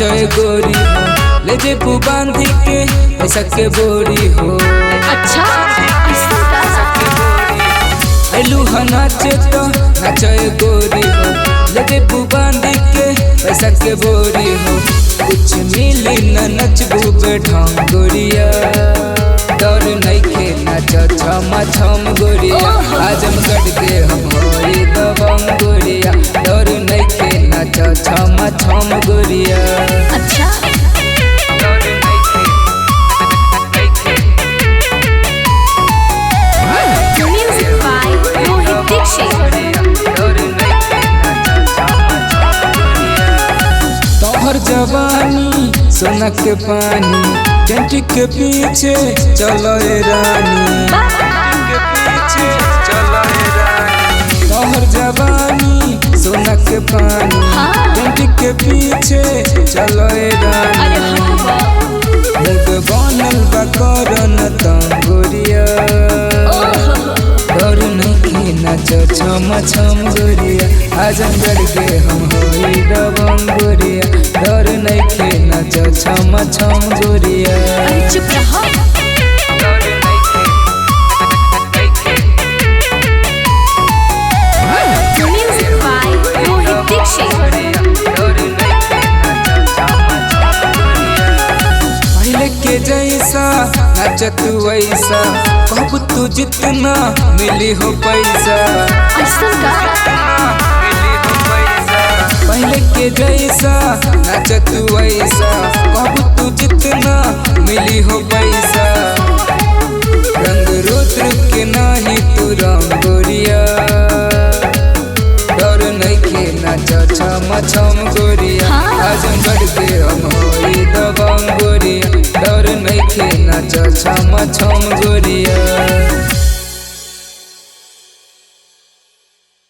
नाचे गोरी हो, ले जे बांधी के पैसा के बोरी हो। अच्छा ऐलू ह नाचे तो नाचे गोरी हो, ले जे बांधी के पैसा के बोरी हो। कुछ मिली न नचबू बेढंग गोरिया, डर नइखे नाच छम छम गोरिया। आजमगढ़ के हम होई दबंग गोरिया, डर नइखे नाच छम छम गोरिया। अच्छा म्यूजिक बाय रोहित दीक्षित। तोहर जवानी सोना के पानी, टेंट के पीछे चलो रानी, तोहर जवानी सोना के पानी, टेंट के पीछे चलो रानी। मुग बनल बा करन तंगोरिया, डर नइखे नाच छम छम गोरिया। आजमगढ़ के हम होई दबंग गोरिया, डर नइखे नाच छम छम गोरिया। अरे चुप रहो। Music by Rohit Dikshit. पहले के जैसा नाच तू वैसा, कहब तू जितना मिली हो पैसा। ऐसा का पहले के जैसा नाच तू वैसा, कहब तू जितना मिली हो पैसा। रंग रुद्र के नाही तू रंग गोरिया, डर नइखे नाच छम छम गोरिया। आजमगढ़ के हम होई दबंग गोरिया, डर नइखे नाच छम छम गोरिया।